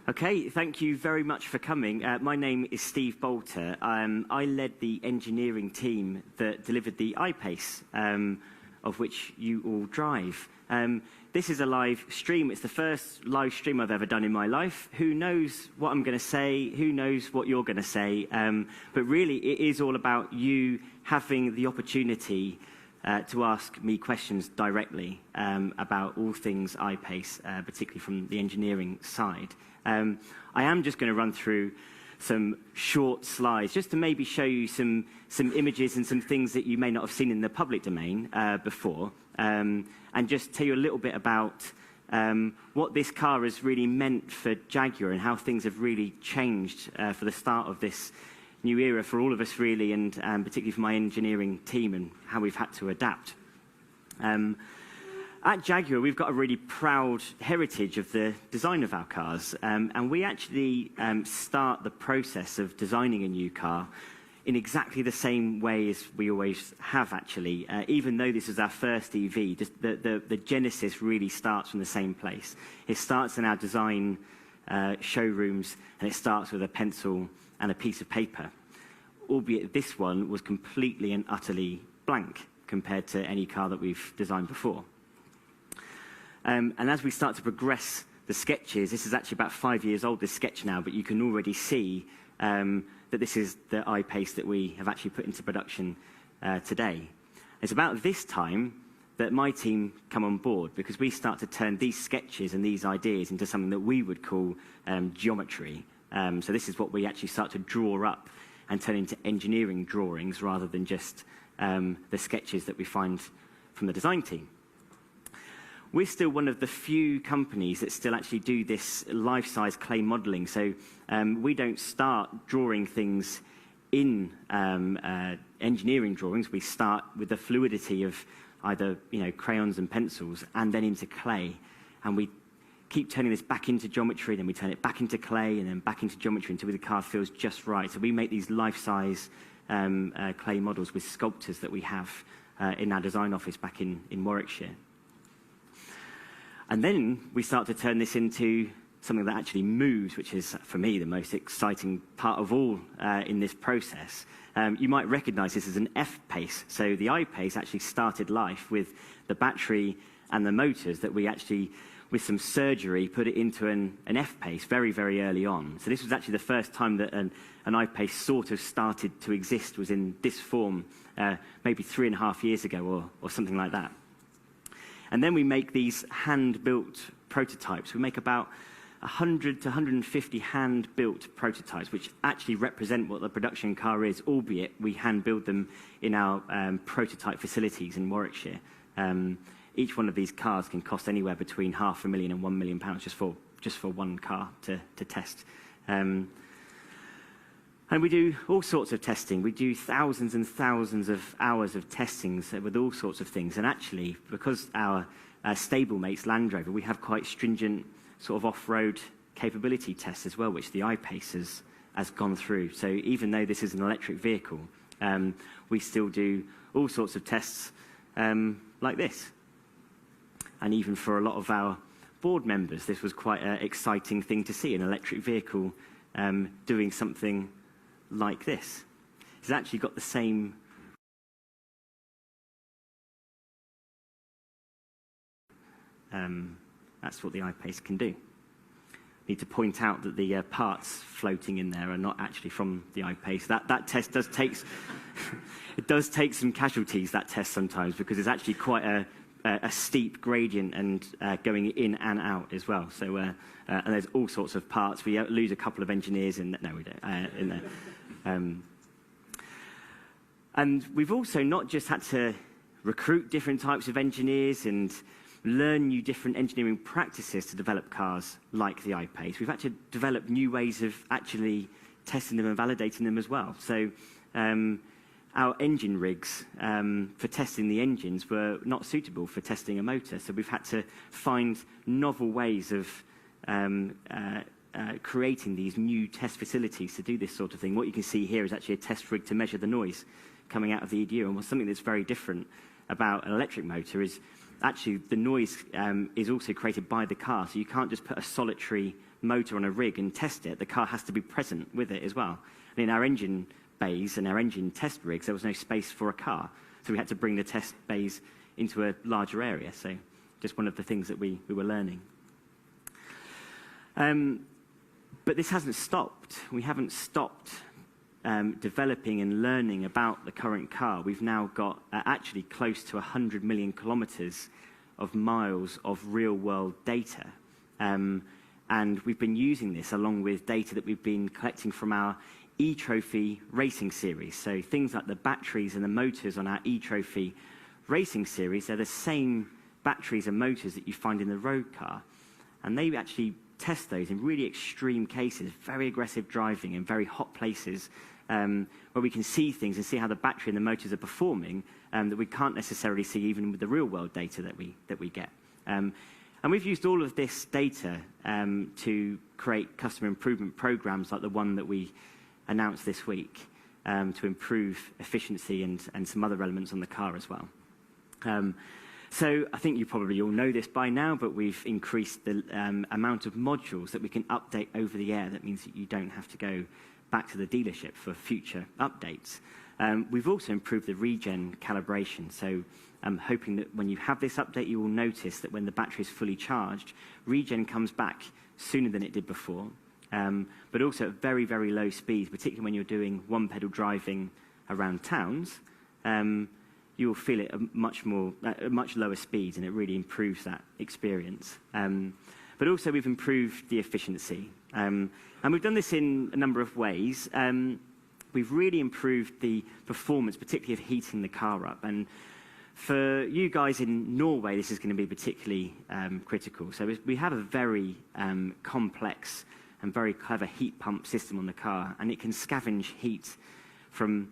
Okay, thank you very much for coming. My name is Steve Boulter. I led the engineering team that delivered the I-Pace, of which you all drive. This is a live stream. It's the first live stream I've ever done in my life. Who knows what I'm going to say? Who knows what you're going to say? But really, it is all about you having the opportunity to ask me questions directly about all things I-Pace, particularly from the engineering side. I am just going to run through some short slides just to maybe show you some images and some things that you may not have seen in the public domain before, and just tell you a little bit about what this car has really meant for Jaguar and how things have really changed for the start of this new era for all of us, really, and particularly for my engineering team and how we've had to adapt. At Jaguar, we've got a really proud heritage of the design of our cars, and we actually start the process of designing a new car in exactly the same way as we always have, actually. Even though this is our first EV, the genesis really starts from the same place. It starts in our design showrooms, and it starts with a pencil and a piece of paper, albeit this one was completely and utterly blank compared to any car that we've designed before. And as we start to progress the sketches, this is actually about 5 years old, this sketch now, but you can already see that this is the I-Pace that we have actually put into production today. It's about this time that my team come on board, because we start to turn these sketches and these ideas into something that we would call geometry. So this is what we actually start to draw up and turn into engineering drawings rather than just the sketches that we find from the design team. We're still one of the few companies that still actually do this life-size clay modeling. So we don't start drawing things in engineering drawings. We start with the fluidity of either crayons and pencils and then into clay. And we keep turning this back into geometry, then we turn it back into clay and then back into geometry until the car feels just right. So we make these life-size clay models with sculptors that we have in our design office back in Warwickshire. And then we start to turn this into something that actually moves, which is, for me, the most exciting part of all in this process. You might recognize this as an F-Pace. So the I-Pace actually started life with the battery and the motors that we actually, with some surgery, put it into an F-Pace very, very early on. So this was actually the first time that an I-Pace sort of started to exist, was in this form, maybe 3.5 years ago or something like that. And then we make these hand-built prototypes. We make about 100 to 150 hand-built prototypes, which actually represent what the production car is, albeit we hand-build them in our prototype facilities in Warwickshire. Each one of these cars can cost anywhere between £500,000 and £1 million just for one car to test. And we do all sorts of testing. We do thousands and thousands of hours of testings with all sorts of things. And actually, because our stablemates Land Rover, we have quite stringent sort of off-road capability tests as well, which the I-Pace has gone through. So even though this is an electric vehicle, we still do all sorts of tests like this. And even for a lot of our board members, this was quite an exciting thing to see, an electric vehicle doing something like this. It's actually got the same that's what the I-Pace can do. Need to point out that the parts floating in there are not actually from the I-Pace. That test does take it does take some casualties, that test, sometimes, because it's actually quite a steep gradient and going in and out as well. So and there's all sorts of parts. We lose a couple of engineers in no, we don't in there. And we've also not just had to recruit different types of engineers and learn new different engineering practices to develop cars like the I-Pace. We've had to develop new ways of actually testing them and validating them as well. So our engine rigs for testing the engines were not suitable for testing a motor. So we've had to find novel ways of creating these new test facilities to do this sort of thing. What you can see here is actually a test rig to measure the noise coming out of the EDU. And something that's very different about an electric motor is actually the noise is also created by the car. So you can't just put a solitary motor on a rig and test it. The car has to be present with it as well. And in our engine bays and our engine test rigs, there was no space for a car. So we had to bring the test bays into a larger area. So just one of the things that we were learning. But this hasn't stopped. We haven't stopped developing and learning about the current car. We've now got actually close to 100 million kilometers of miles of real-world data. And we've been using this along with data that we've been collecting from our E-Trophy racing series. So things like the batteries and the motors on our E-Trophy racing series, they're the same batteries and motors that you find in the road car. And they actually test those in really extreme cases, very aggressive driving in very hot places, where we can see things and see how the battery and the motors are performing that we can't necessarily see even with the real-world data that we get. And we've used all of this data to create customer improvement programs like the one that we announced this week to improve efficiency and some other elements on the car as well. So I think you probably all know this by now, but we've increased the amount of modules that we can update over the air. That means that you don't have to go back to the dealership for future updates. We've also improved the regen calibration. So I'm hoping that when you have this update, you will notice that when the battery is fully charged, regen comes back sooner than it did before, but also at very, very low speeds, particularly when you're doing one-pedal driving around towns. You will feel it at much lower speeds, and it really improves that experience. But also, we've improved the efficiency. And we've done this in a number of ways. We've really improved the performance, particularly of heating the car up. And for you guys in Norway, this is going to be particularly critical. So we have a very complex and very clever heat pump system on the car, and it can scavenge heat from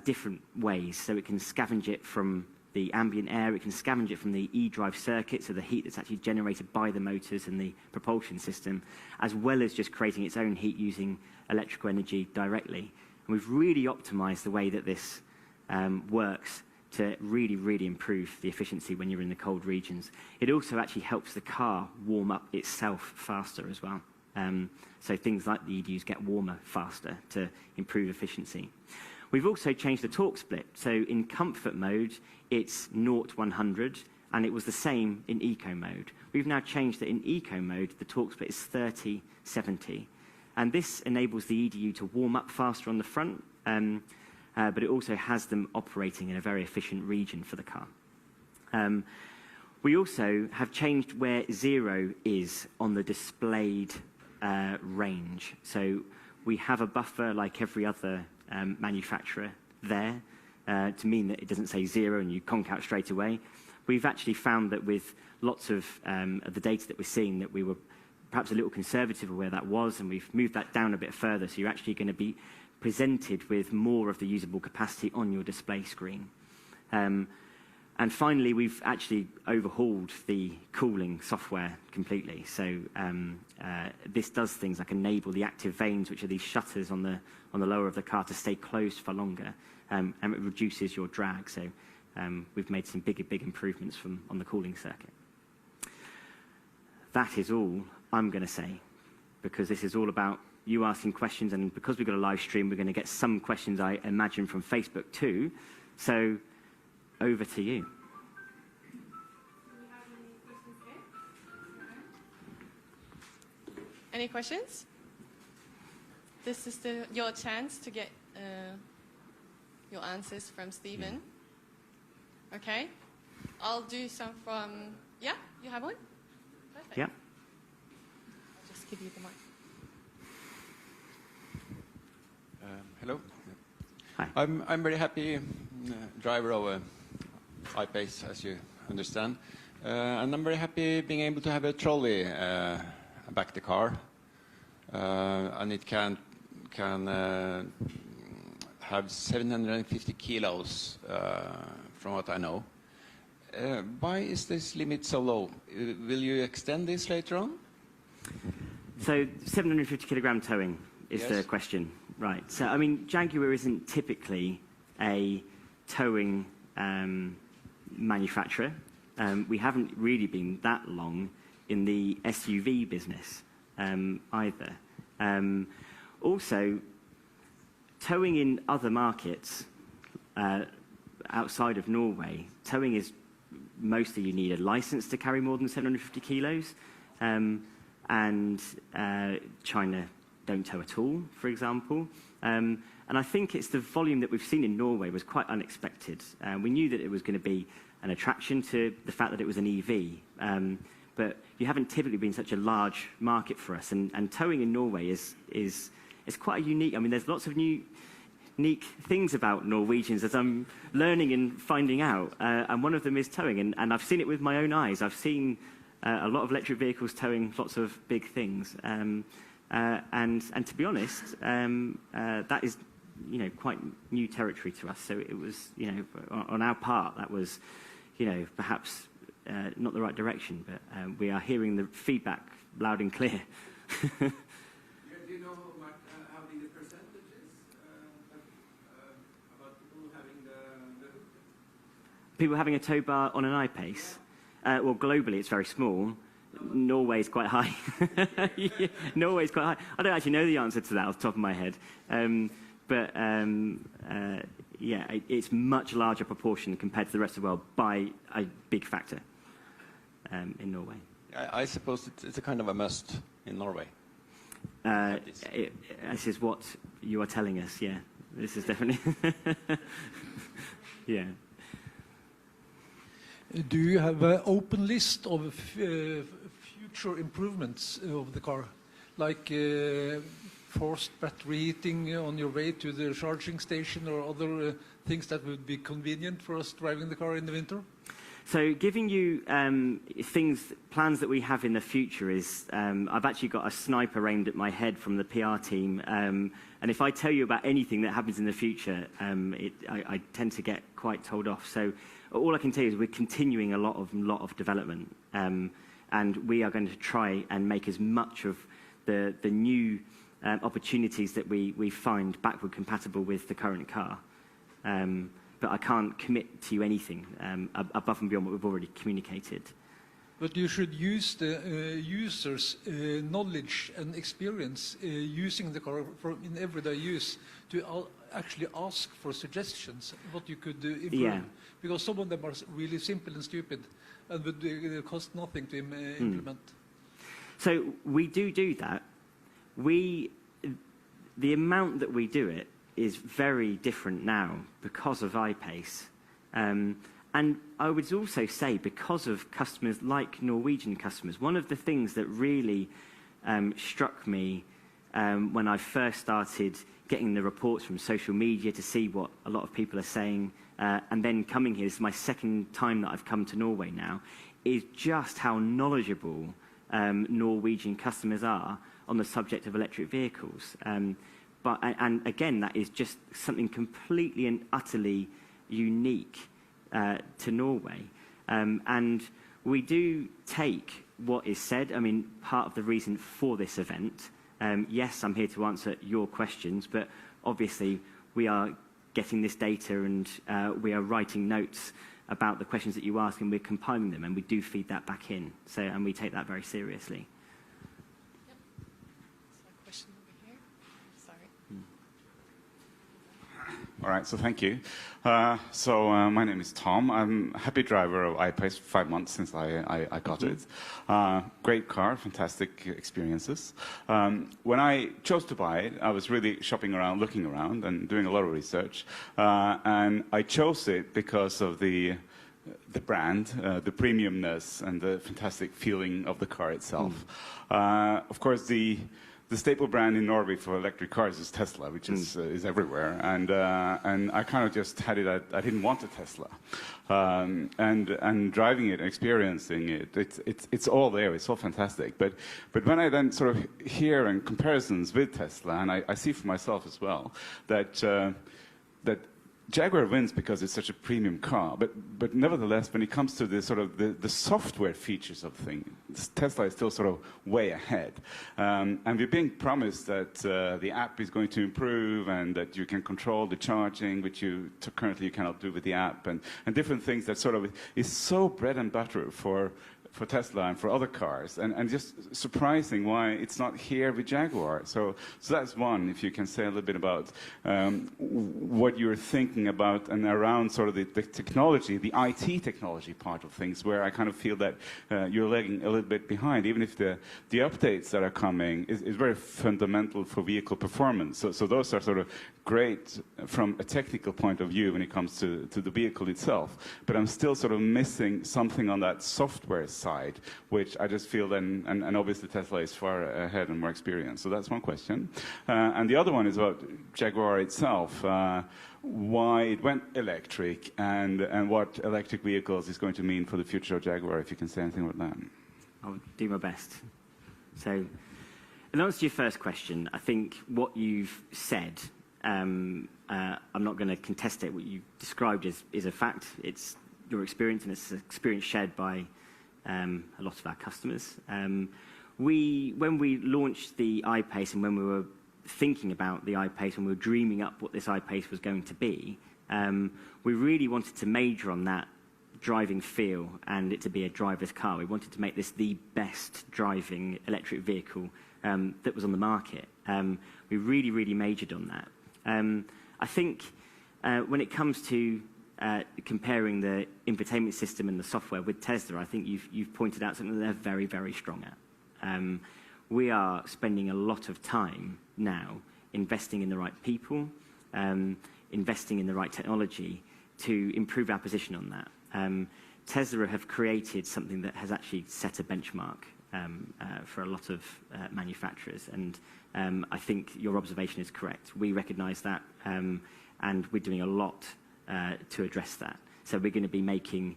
different ways. So it can scavenge it from the ambient air, it can scavenge it from the e-drive circuit, so the heat that's actually generated by the motors and the propulsion system, as well as just creating its own heat using electrical energy directly. And we've really optimized the way that this works to really, really improve the efficiency when you're in the cold regions. It also actually helps the car warm up itself faster as well. So things like the EDUs get warmer faster to improve efficiency. We've also changed the torque split. So in comfort mode, it's 0-100, and it was the same in eco mode. We've now changed that in eco mode, the torque split is 30-70. And this enables the EDU to warm up faster on the front, but it also has them operating in a very efficient region for the car. We also have changed where 0 is on the displayed range. So we have a buffer like every other manufacturer there to mean that it doesn't say 0 and you conk out straight away. We've actually found that with lots of the data that we're seeing that we were perhaps a little conservative of where that was, and we've moved that down a bit further, so you're actually going to be presented with more of the usable capacity on your display screen. And finally, we've actually overhauled the cooling software completely. So this does things like enable the active vanes, which are these shutters on the lower of the car, to stay closed for longer, and it reduces your drag. So we've made some big improvements on the cooling circuit. That is all I'm going to say, because this is all about you asking questions, and because we've got a live stream, we're going to get some questions, I imagine, from Facebook too. So over to you. Do we have any questions here? Any questions? This is your chance to get your answers from Stephen. Okay. I'll do some from... Yeah, you have one? Perfect. Yeah. I'll just give you the mic. Hello. Hi. I'm very happy driver of I-Pace, as you understand, and I'm very happy being able to have a trolley back the car, and it can have 750 kilos, from what I know. Why is this limit so low? Will you extend this later on? So 750 kilogram towing is the question. Right. So, I mean, Jaguar isn't typically a towing manufacturer. we haven't really been that long in the SUV business either. Also, towing in other markets outside of Norway, towing is mostly you need a license to carry more than 750 kilos, and China don't tow at all, for example. And I think it's the volume that we've seen in Norway was quite unexpected. We knew that it was going to be an attraction to the fact that it was an EV, but you haven't typically been such a large market for us. And towing in Norway is quite a unique. I mean, there's lots of unique things about Norwegians as I'm learning and finding out, and one of them is towing. And I've seen it with my own eyes. I've seen a lot of electric vehicles towing lots of big things. And to be honest, that is, quite new territory to us. So it was, on our part, that was, perhaps not the right direction. But we are hearing the feedback loud and clear. Do you know how big the percentage is about people having the People having a tow bar on an I-Pace? Well, globally, it's very small. Norway's quite high. Yeah, Norway's quite high. I don't actually know the answer to that off the top of my head. Yeah, it's much larger proportion compared to the rest of the world by a big factor in Norway. I suppose it's a kind of a must in Norway. This is what you are telling us, yeah. This is definitely... yeah. Do you have an open list of future improvements of the car, like forced battery heating on your way to the charging station or other things that would be convenient for us driving the car in the winter? So giving you plans that we have in the future is, I've actually got a sniper aimed at my head from the PR team, and if I tell you about anything that happens in the future, I tend to get quite told off. So all I can tell you is we're continuing a lot of development, and we are going to try and make as much of the new opportunities that we find backward compatible with the current car. But I can't commit to you anything above and beyond what we've already communicated. But you should use the users' knowledge and experience using the car in everyday use to actually ask for suggestions what you could improve. Yeah. Because some of them are really simple and stupid and would cost nothing to implement. So we do that. The amount that we do it is very different now because of I-Pace. And I would also say because of customers like Norwegian customers, one of the things that really struck me when I first started getting the reports from social media to see what a lot of people are saying, and then coming here, this is my second time that I've come to Norway now, is just how knowledgeable Norwegian customers are on the subject of electric vehicles. And again, that is just something completely and utterly unique to Norway. And we do take what is said. I mean, part of the reason for this event, yes, I'm here to answer your questions, but obviously we are getting this data and we are writing notes about the questions that you ask, and we're compiling them, and we do feed that back in. So, and we take that very seriously. All right, so thank you. My name is Tom. I'm a happy driver of I-Pace for 5 months since I got it. Great car, fantastic experiences. When I chose to buy it, I was really shopping around, looking around, and doing a lot of research. And I chose it because of the brand, the premiumness, and the fantastic feeling of the car itself. Of course, the staple brand in Norway for electric cars is Tesla, which is everywhere, and I kind of just had it. I didn't want a Tesla, and driving it, experiencing it, it's all there. It's all fantastic. But when I then sort of hear and comparisons with Tesla, and I see for myself as well that Jaguar wins because it's such a premium car, but nevertheless, when it comes to the sort of the software features of things, Tesla is still sort of way ahead. And we're being promised that the app is going to improve and that you can control the charging, which currently you cannot do with the app, and different things that sort of is so bread and butter for Tesla and for other cars, and just surprising why it's not here with Jaguar. So that's one, if you can say a little bit about what you're thinking about and around sort of the technology, the IT technology part of things, where I kind of feel that you're lagging a little bit behind, even if the updates that are coming is very fundamental for vehicle performance. So those are sort of great from a technical point of view when it comes to the vehicle itself, but I'm still sort of missing something on that software side, which I just feel then, and obviously Tesla is far ahead and more experienced. So that's one question. And the other one is about Jaguar itself, why it went electric, and what electric vehicles is going to mean for the future of Jaguar, if you can say anything about that. I'll do my best. So, in answer to your first question, I think what you've said, I'm not going to contest it. What you described is a fact. It's your experience, and it's an experience shared by a lot of our customers. When we launched the I-Pace, and when we were thinking about the I-Pace, when we were dreaming up what this I-Pace was going to be, we really wanted to major on that driving feel and it to be a driverless car. We wanted to make this the best driving electric vehicle that was on the market. We really, really majored on that. I think when it comes to comparing the infotainment system and the software with Tesla, I think you've pointed out something that they're very, very strong at. We are spending a lot of time now investing in the right people, investing in the right technology to improve our position on that. Tesla have created something that has actually set a benchmark for a lot of manufacturers, and I think your observation is correct. We recognise that, and we're doing a lot to address that. So we're going to be making,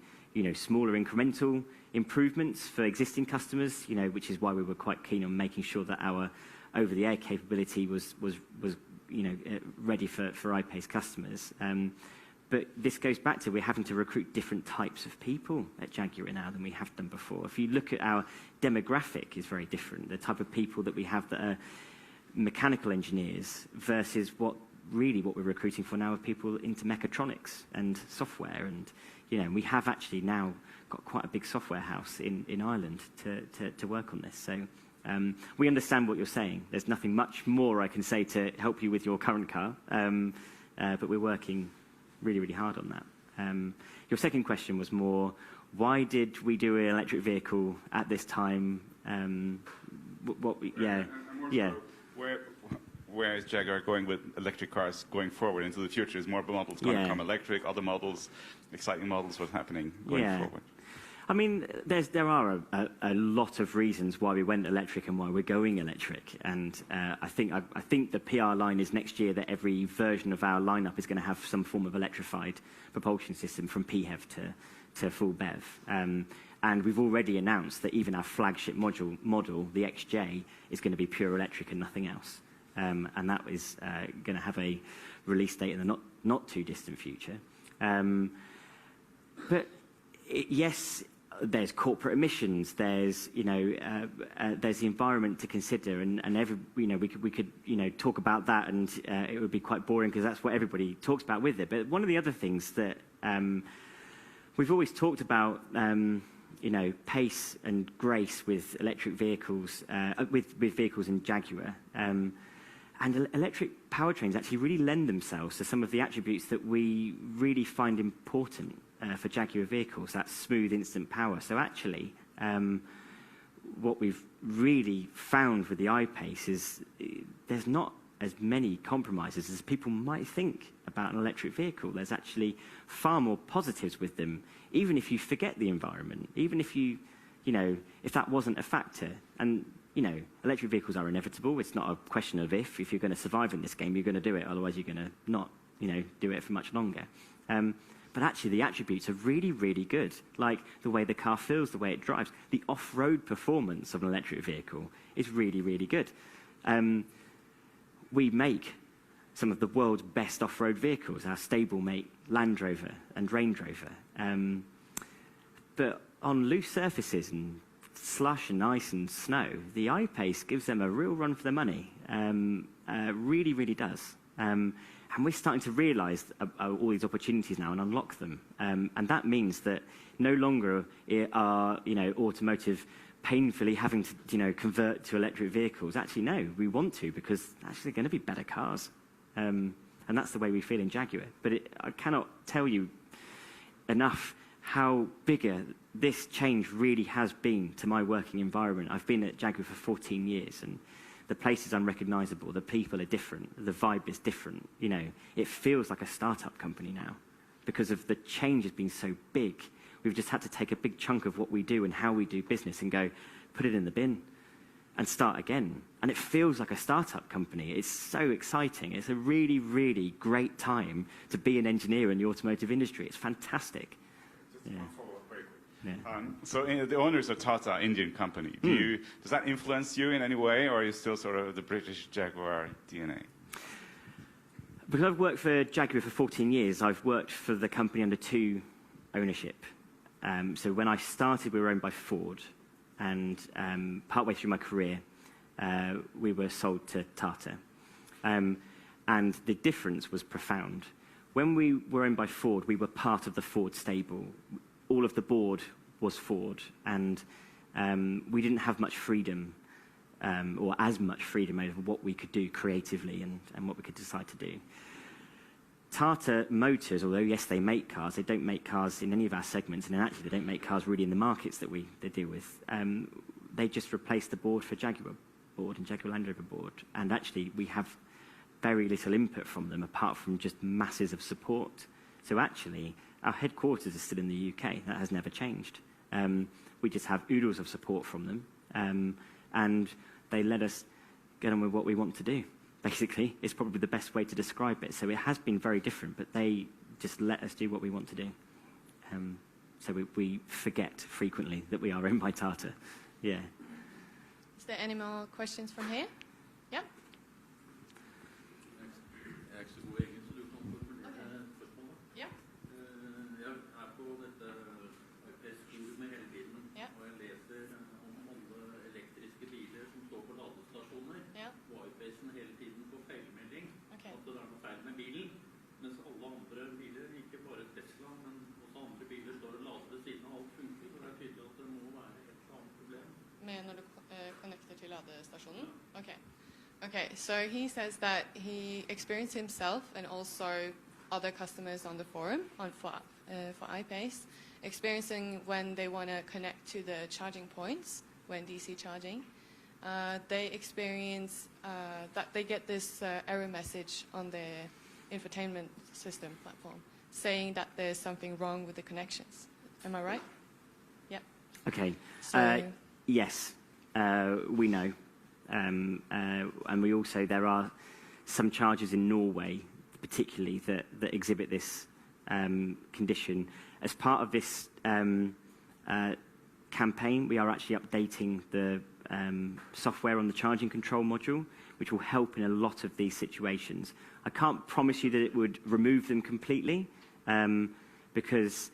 smaller incremental improvements for existing customers, which is why we were quite keen on making sure that our over-the-air capability was ready for I-Pace customers. But this goes back to we're having to recruit different types of people at Jaguar now than we have done before. If you look at our demographic, is very different. The type of people that we have that are mechanical engineers versus what we're recruiting for now are people into mechatronics and software. And, we have actually now got quite a big software house in Ireland to work on this. So we understand what you're saying. There's nothing much more I can say to help you with your current car, but we're working really, really hard on that. Your second question was more, why did we do an electric vehicle at this time? Where is Jaguar going with electric cars going forward into the future? Is more models going to become electric, other models, exciting models, what's happening going forward? I mean, there are a lot of reasons why we went electric and why we're going electric. And I think the PR line is next year that every version of our lineup is going to have some form of electrified propulsion system from PHEV to full BEV. And we've already announced that even our flagship model, the XJ, is going to be pure electric and nothing else. And that is going to have a release date in the not too distant future. But yes, there's corporate emissions. There's there's the environment to consider, and we could talk about that, and it would be quite boring because that's what everybody talks about with it. But one of the other things that we've always talked about, pace and grace with electric vehicles, with vehicles in Jaguar. And electric powertrains actually really lend themselves to some of the attributes that we really find important for Jaguar vehicles, that smooth instant power. So actually, what we've really found with the I-Pace is there's not as many compromises as people might think about an electric vehicle. There's actually far more positives with them, even if you forget the environment, even if if that wasn't a factor. And electric vehicles are inevitable. It's not a question of if. If you're going to survive in this game, you're going to do it. Otherwise, you're going to not, do it for much longer. But actually, the attributes are really, really good. Like the way the car feels, the way it drives. The off-road performance of an electric vehicle is really, really good. We make some of the world's best off-road vehicles, our stablemate Land Rover and Range Rover. But on loose surfaces and slush and ice and snow, the I-Pace gives them a real run for their money. Really, really does. And we're starting to realise all these opportunities now and unlock them. And that means that no longer are automotive painfully having to convert to electric vehicles. Actually, no, we want to, because actually they're going to be better cars. And that's the way we feel in Jaguar. But I cannot tell you enough how bigger this change really has been to my working environment. I've been at Jaguar for 14 years, and the place is unrecognisable. The people are different. The vibe is different. It feels like a startup company now because of the change has been so big. We've just had to take a big chunk of what we do and how we do business and go, put it in the bin and start again. And it feels like a startup company. It's so exciting. It's a really, really great time to be an engineer in the automotive industry. It's fantastic. Just one follow-up very quick. Yeah. So the owners are Tata, Indian company. Does that influence you in any way, or are you still sort of the British Jaguar DNA? Because I've worked for Jaguar for 14 years, I've worked for the company under two ownership. So when I started, we were owned by Ford, and partway through my career, we were sold to Tata. And the difference was profound. When we were owned by Ford, we were part of the Ford stable. All of the board was Ford, and we didn't have much freedom, or as much freedom over what we could do creatively and what we could decide to do. Tata Motors, although yes, they make cars, they don't make cars in any of our segments, and actually they don't make cars really in the markets that they deal with. They just replaced the board for Jaguar board and Jaguar Land Rover board, and actually we have very little input from them apart from just masses of support. So actually, our headquarters is still in the UK. That has never changed. We just have oodles of support from them, and they let us get on with what we want to do. Basically, it's probably the best way to describe it. So it has been very different, but they just let us do what we want to do. So we forget frequently that we are owned by Tata. Yeah. Is there any more questions from here? Yeah. Ja. Når du connecter til ladestasjonen? Okay, so he says that he experienced himself and also other customers on the forum for I-Pace experiencing when they want to connect to the charging points when DC charging. They experience that they get this error message on their infotainment system platform saying that there's something wrong with the connections. Am I right? Yeah. Okay. So, yes, we know. And we also, there are some chargers in Norway, particularly, that exhibit this condition. As part of this campaign, we are actually updating the software on the charging control module, which will help in a lot of these situations. I can't promise you that it would remove them completely, because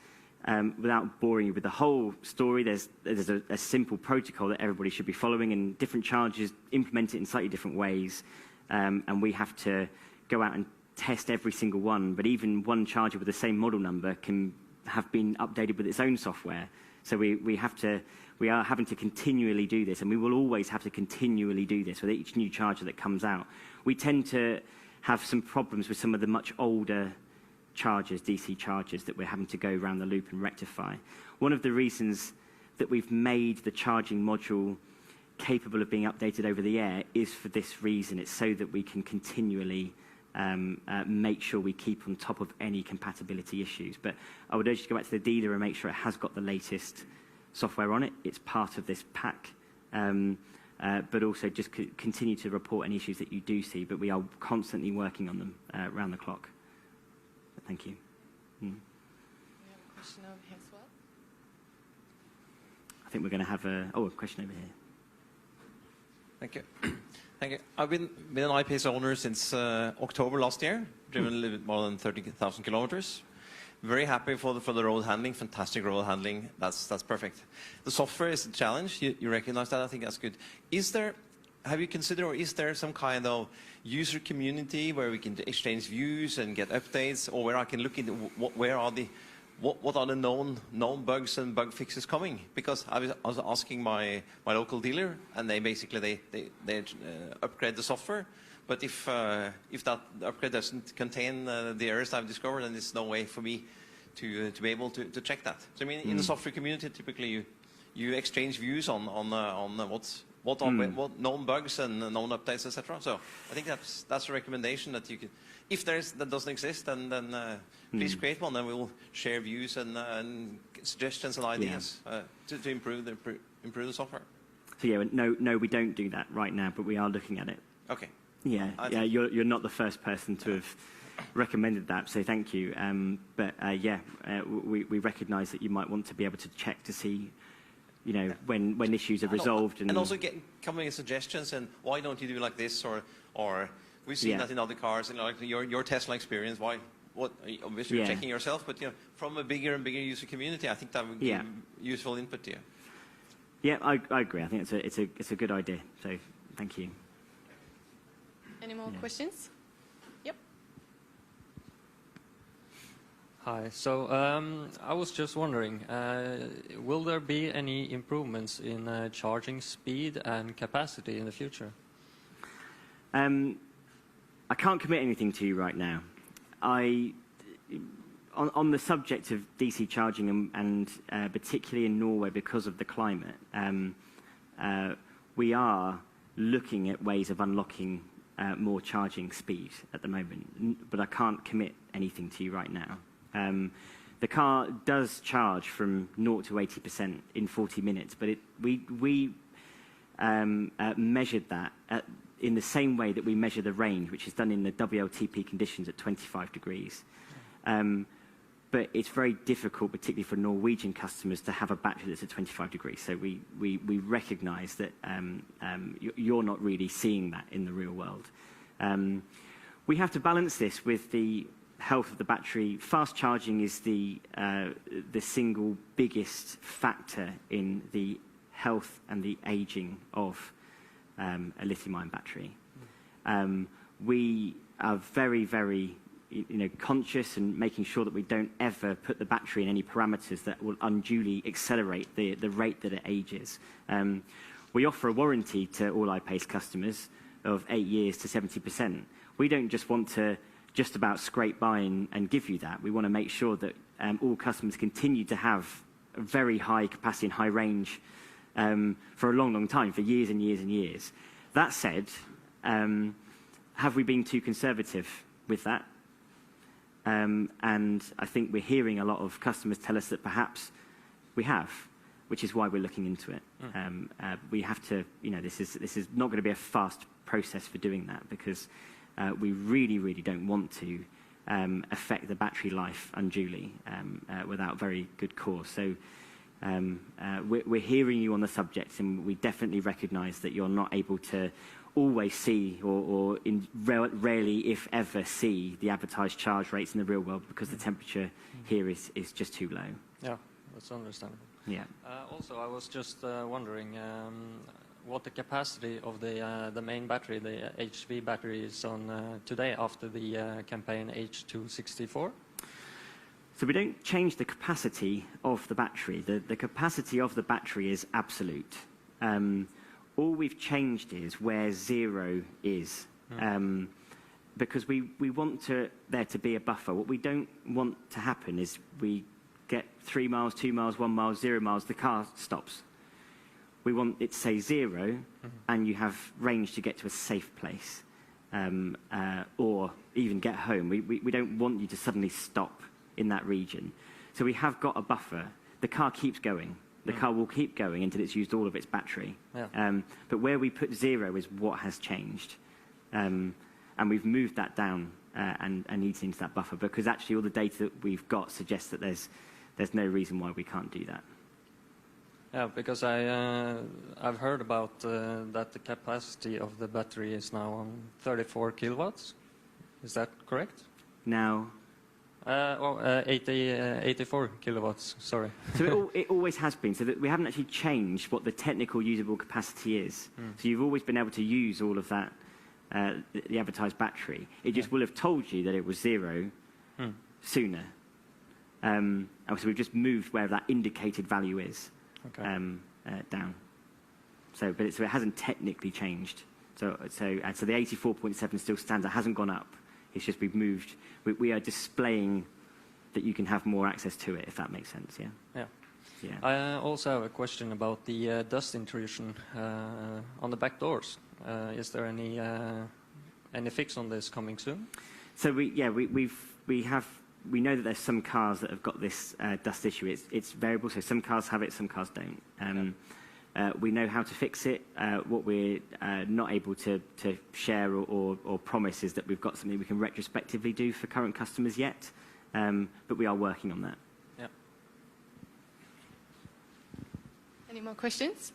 without boring you with the whole story, there's a simple protocol that everybody should be following, and different chargers implement it in slightly different ways, and we have to go out and test every single one, but even one charger with the same model number can have been updated with its own software. So we are having to continually do this, and we will always have to continually do this with each new charger that comes out. We tend to have some problems with some of the much older chargers, DC chargers, that we're having to go around the loop and rectify. One of the reasons that we've made the charging module capable of being updated over the air is for this reason. It's so that we can continually make sure we keep on top of any compatibility issues. But I would urge you to go back to the dealer and make sure it has got the latest software on it. It's part of this pack. But also just continue to report any issues that you do see. But we are constantly working on them around the clock. Thank you. We have a question over here as well. I think we're going to have a question over here. Thank you. Thank you. I've been an I-Pace owner since October last year, driven a little bit more than 30,000 kilometers. Very happy for the road handling, fantastic road handling. That's perfect. The software is a challenge. You recognize that. I think that's good. Have you considered, or is there some kind of user community where we can exchange views and get updates, or where I can look into what are the known bugs and bug fixes coming? Because I was asking my local dealer, and they basically they upgrade the software. But if that upgrade doesn't contain the errors I've discovered, then there's no way for me to be able to check that. So I mean, in the software community, typically you exchange views on what known bugs and known updates, etc. So I think that's a recommendation that you could. If that doesn't exist, then please create one, and we'll share views and suggestions and ideas to improve the software. So yeah, no, we don't do that right now, but we are looking at it. Okay. Yeah, you're not the first person to have recommended that, so thank you. We recognise that you might want to be able to check to see, you know, when issues are resolved, and also coming with suggestions, and why don't you do like this, or we've seen that in other cars, and like your Tesla experience. Obviously you're checking yourself, but you know, from a bigger and bigger user community, I think that would give useful input to you. Yeah, I agree. I think it's a good idea. So thank you. Any more questions? Yep. Hi. So I was just wondering, will there be any improvements in charging speed and capacity in the future? I can't commit anything to you right now. On the subject of DC charging and particularly in Norway because of the climate, we are looking at ways of unlocking more charging speed at the moment, but I can't commit anything to you right now. The car does charge from 0 to 80% in 40 minutes, but we measured that in the same way that we measure the range, which is done in the WLTP conditions at 25 degrees. But it's very difficult, particularly for Norwegian customers, to have a battery that's at 25 degrees. So we recognise that you're not really seeing that in the real world. We have to balance this with the health of the battery. Fast charging is the single biggest factor in the health and the aging of a lithium-ion battery. We are very, very conscious and making sure that we don't ever put the battery in any parameters that will unduly accelerate the rate that it ages. We offer a warranty to all I-Pace customers of 8 years to 70%. We don't just want to just about scrape by and give you that. We want to make sure that all customers continue to have a very high capacity and high range for a long, long time, for years and years and years. That said, have we been too conservative with that? And I think we're hearing a lot of customers tell us that perhaps we have, which is why we're looking into it. We have to, this is not going to be a fast process for doing that, because we really, really don't want to affect the battery life unduly without very good cause. So we're hearing you on the subject, and we definitely recognise that you're not able to always see or rarely, if ever, see the advertised charge rates in the real world, because the temperature here is just too low. Yeah, that's understandable. Yeah. Also, I was just wondering what the capacity of the main battery, the HV battery, is on today after the campaign H264. So we don't change the capacity of the battery. The capacity of the battery is absolute. All we've changed is where zero is, because we want there to be a buffer. What we don't want to happen is we get 3 miles, 2 miles, 1 mile, 0 miles, the car stops. We want it to say 0, and you have range to get to a safe place, or even get home. We don't want you to suddenly stop in that region. So we have got a buffer. The car keeps going. The car will keep going until it's used all of its battery. Yeah. But where we put 0 is what has changed. And we've moved that down and eaten into that buffer, because actually all the data that we've got suggests that there's no reason why we can't do that. Yeah, because I've heard about that the capacity of the battery is now on 34 kilowatts. Is that correct? Now, 84 kilowatts, sorry. so it always has been, so that we haven't actually changed what the technical usable capacity is. So you've always been able to use all of that, the advertised battery. It just will have told you that it was 0 sooner. And so we've just moved where that indicated value is down. So it hasn't technically changed. So the 84.7 still stands. It hasn't gone up. It's just we've moved. We are displaying that you can have more access to it, if that makes sense. Yeah. Yeah. Yeah. I also have a question about the dust intrusion on the back doors. Is there any fix on this coming soon? So we know that there's some cars that have got this dust issue. It's variable, so some cars have it, some cars don't. We know how to fix it. What we're not able to share or promise is that we've got something we can retrospectively do for current customers yet, but we are working on that. Yeah. Any more questions?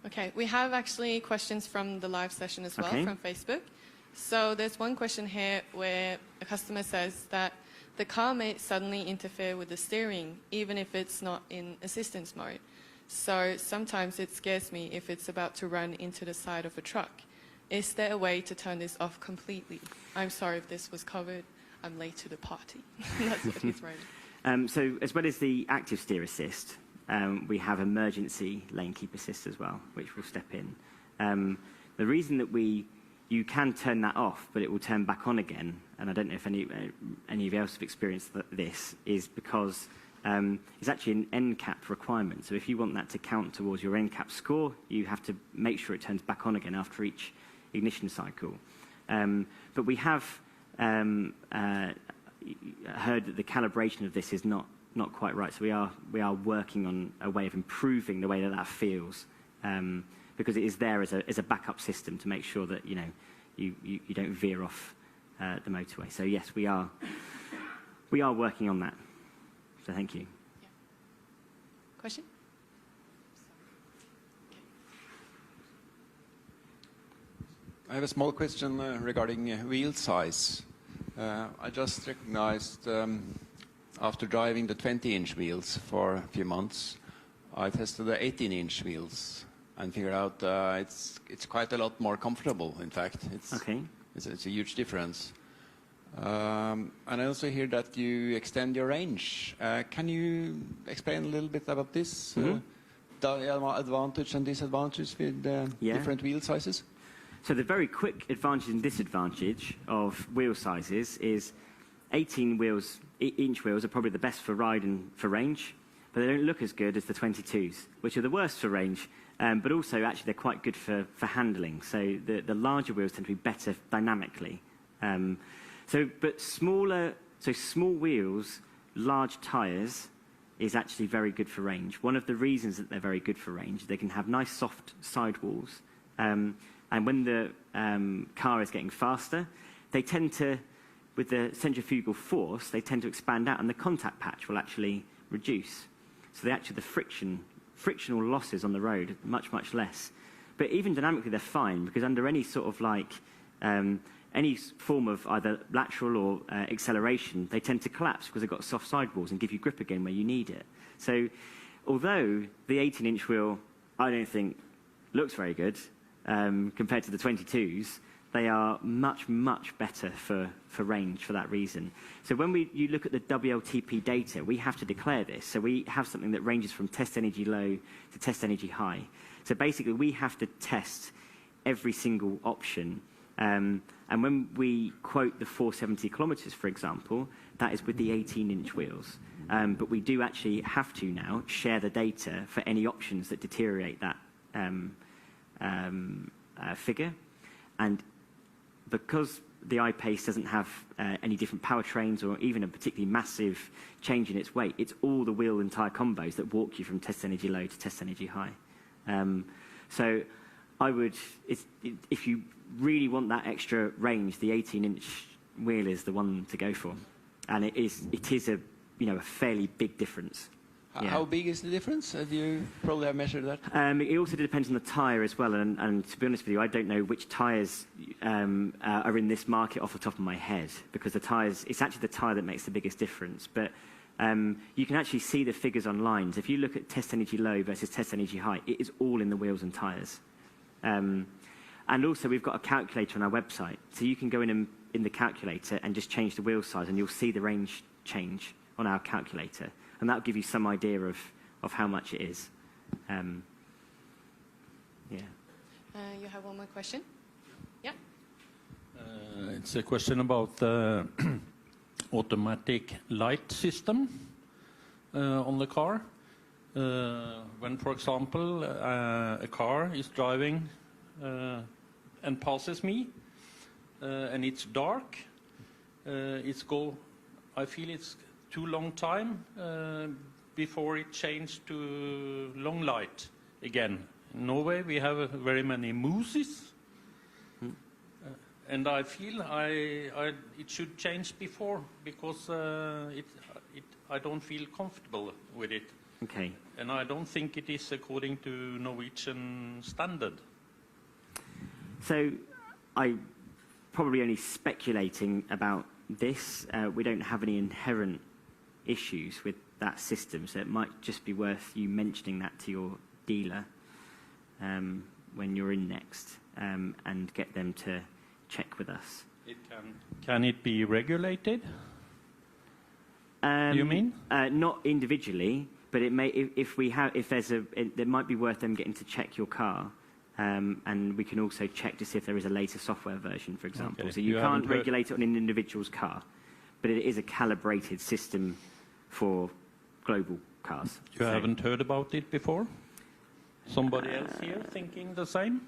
Okay, we have actually questions from the live session as well, from Facebook. So there's one question here where a customer says that the car may suddenly interfere with the steering, even if it's not in assistance mode. So sometimes it scares me if it's about to run into the side of a truck. Is there a way to turn this off completely? I'm sorry if this was covered. I'm late to the party. That's what he's writing. So as well as the active steer assist, we have emergency lane keep assist as well, which will step in. The reason that you can turn that off, but it will turn back on again, and I don't know if any of you else have experienced this, is because it's actually an NCAP requirement. So if you want that to count towards your NCAP score, you have to make sure it turns back on again after each ignition cycle. But we have heard that the calibration of this is not quite right. So we are working on a way of improving the way that feels, because it is there as a backup system to make sure that you don't veer off the motorway. So yes, we are working on that. So thank you. Yeah. Question? I have a small question regarding wheel size. I just recognized after driving the 20-inch wheels for a few months, I tested the 18-inch wheels and figured out it's quite a lot more comfortable. In fact, it's a huge difference. And I also hear that you extend your range. Can you explain a little bit about this? The advantage and disadvantage with different wheel sizes? So the very quick advantage and disadvantage of wheel sizes is 18-inch wheels are probably the best for ride and for range, but they don't look as good as the 22s, which are the worst for range, but also actually they're quite good for handling. So the larger wheels tend to be better dynamically. But small wheels, large tyres is actually very good for range. One of the reasons that they're very good for range, they can have nice soft sidewalls. And when the car is getting faster, they tend to, with the centrifugal force, they tend to expand out and the contact patch will actually reduce. So the frictional losses on the road are much, much less. But even dynamically, they're fine because under any sort of any form of either lateral or acceleration, they tend to collapse because they've got soft sidewalls and give you grip again where you need it. So although the 18-inch wheel, I don't think, looks very good compared to the 22s, they are much, much better for range for that reason. So when you look at the WLTP data, we have to declare this. So we have something that ranges from test energy low to test energy high. So basically, we have to test every single option. And when we quote the 470 kilometers, for example, that is with the 18-inch wheels. But we do actually have to now share the data for any options that deteriorate that figure. And because the I-Pace doesn't have any different powertrains or even a particularly massive change in its weight, it's all the wheel and tyre combos that walk you from test energy low to test energy high. So I would, if you really want that extra range, the 18-inch wheel is the one to go for, and it is a fairly big difference. Yeah. How big is the difference? Do you probably have measured that? It also depends on the tyre as well, and to be honest with you, I don't know which tyres are in this market off the top of my head, because the tyres, it's actually the tyre that makes the biggest difference. But you can actually see the figures online. So if you look at test energy low versus test energy high, it is all in the wheels and tyres. And also we've got a calculator on our website, so you can go in the calculator and just change the wheel size, and you'll see the range change on our calculator. And that'll give you some idea of how much it is. Yeah. You have one more question? Yeah. It's a question about the automatic light system on the car. When, for example, a car is driving and passes me, and it's dark, I feel it's too long time before it changed to long light again. In Norway we have very many mooses, and I feel it should change before, because I don't feel comfortable with it. Okay. And I don't think it is according to Norwegian standard. So I'm probably only speculating about this. We don't have any inherent issues with that system, so it might just be worth you mentioning that to your dealer when you're in next, and get them to check with us. Can it be regulated? You mean? Not individually, but it may. If it might be worth them getting to check your car. And we can also check to see if there is a later software version, for example. Okay. So you can't regulate it on an individual's car, but it is a calibrated system for global cars. You haven't heard about it before? Somebody else here thinking the same?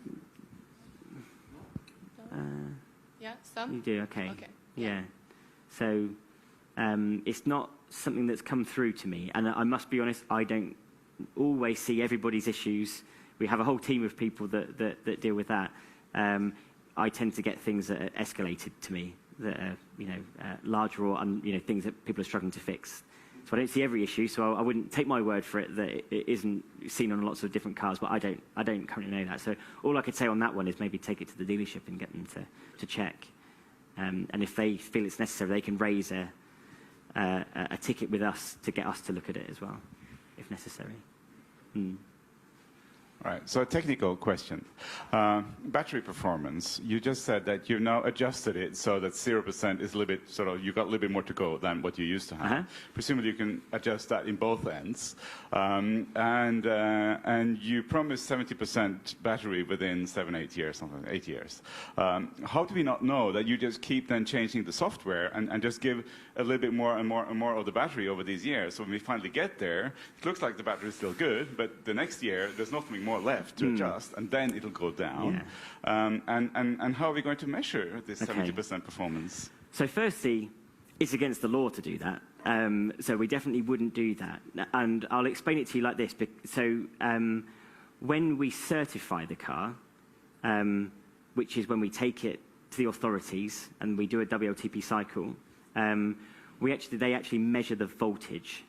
Yeah, some? You do, okay. Okay. Yeah. So it's not something that's come through to me. And I must be honest, I don't always see everybody's issues. We have a whole team of people that deal with that. I tend to get things that are escalated to me, that are larger or things that people are struggling to fix. So I don't see every issue. So I wouldn't take my word for it that it isn't seen on lots of different cars. But I don't currently know that. So all I could say on that one is maybe take it to the dealership and get them to check. And if they feel it's necessary, they can raise a ticket with us to get us to look at it as well, if necessary. All right, so a technical question. Battery performance, you just said that you've now adjusted it so that 0% is a little bit, you've got a little bit more to go than what you used to have. Presumably you can adjust that in both ends. And you promised 70% battery within 7-8 years, something, 8 years. How do we not know that you just keep then changing the software and just give a little bit more and more and more of the battery over these years? So when we finally get there, it looks like the battery is still good, but the next year there's nothing more left to adjust, and then it'll go down. Yeah. And how are we going to measure this 70% performance? So firstly, it's against the law to do that. So we definitely wouldn't do that. And I'll explain it to you like this. So when we certify the car, which is when we take it to the authorities and we do a WLTP cycle, they actually measure the voltage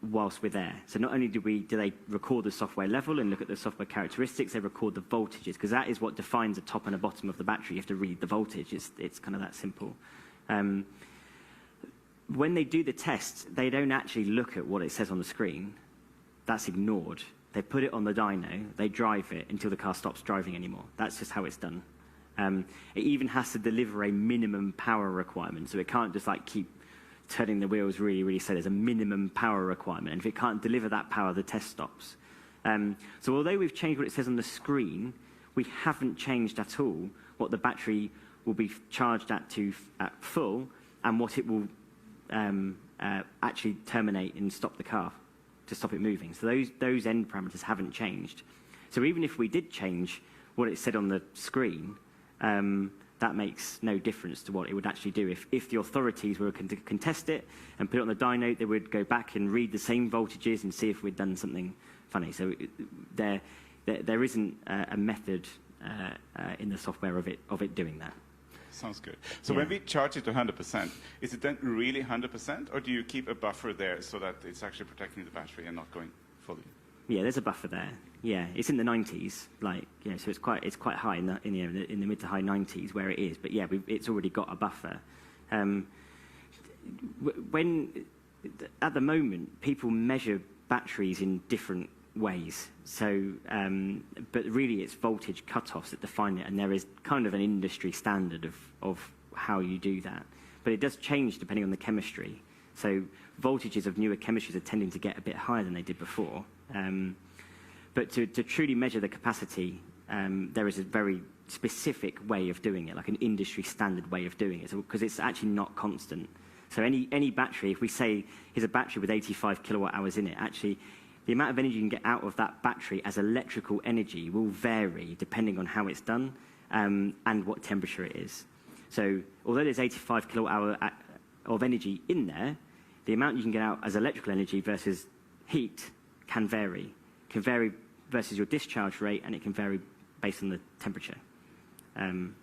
whilst we're there. So not only do they record the software level and look at the software characteristics, they record the voltages, because that is what defines the top and the bottom of the battery. You have to read the voltage. It's kind of that simple. When they do the test, they don't actually look at what it says on the screen. That's ignored. They put it on the dyno, they drive it until the car stops driving anymore. That's just how it's done. It even has to deliver a minimum power requirement, so it can't just keep turning the wheels really, really slow. There's a minimum power requirement, and if it can't deliver that power, the test stops. So although we've changed what it says on the screen, we haven't changed at all what the battery will be charged at full, and what it will actually terminate and stop the car, to stop it moving. So those end parameters haven't changed. So even if we did change what it said on the screen, that makes no difference to what it would actually do. If the authorities were to contest it and put it on the dyno, they would go back and read the same voltages and see if we'd done something funny. So there isn't a method in the software of it doing that. Sounds good. So when we charge it to 100%, is it then really 100%, or do you keep a buffer there so that it's actually protecting the battery and not going fully? Yeah, there's a buffer there. Yeah, it's in the 90s, like, you know, so it's quite high in the mid to high 90s where it is. But yeah, it's already got a buffer. At the moment, people measure batteries in different ways. So, but really, it's voltage cutoffs that define it, and there is kind of an industry standard of how you do that. But it does change depending on the chemistry. So voltages of newer chemistries are tending to get a bit higher than they did before. But to truly measure the capacity, there is a very specific way of doing it, like an industry standard way of doing it, because it's actually not constant. So any battery, if we say here's a battery with 85 kilowatt hours in it, actually the amount of energy you can get out of that battery as electrical energy will vary depending on how it's done and what temperature it is. So although there's 85 kilowatt hour of energy in there, the amount you can get out as electrical energy versus heat can vary. It can vary versus your discharge rate, and it can vary based on the temperature.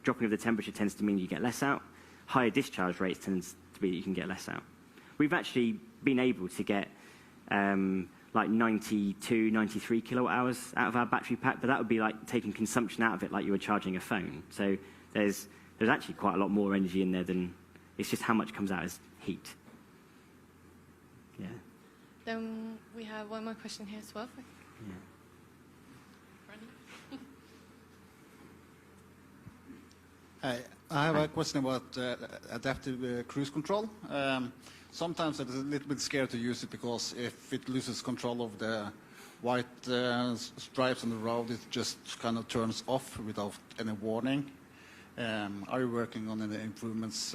Dropping of the temperature tends to mean you get less out. Higher discharge rates tends to be that you can get less out. We've actually been able to get like 92, 93 kilowatt hours out of our battery pack, but that would be like taking consumption out of it like you were charging a phone. So there's actually quite a lot more energy in there than, it's just how much comes out as heat. Yeah. Then we have one more question here as well. Yeah. I have a question about adaptive cruise control. Sometimes I'm a little bit scared to use it because if it loses control of the white stripes on the road, it just kind of turns off without any warning. Are you working on any improvements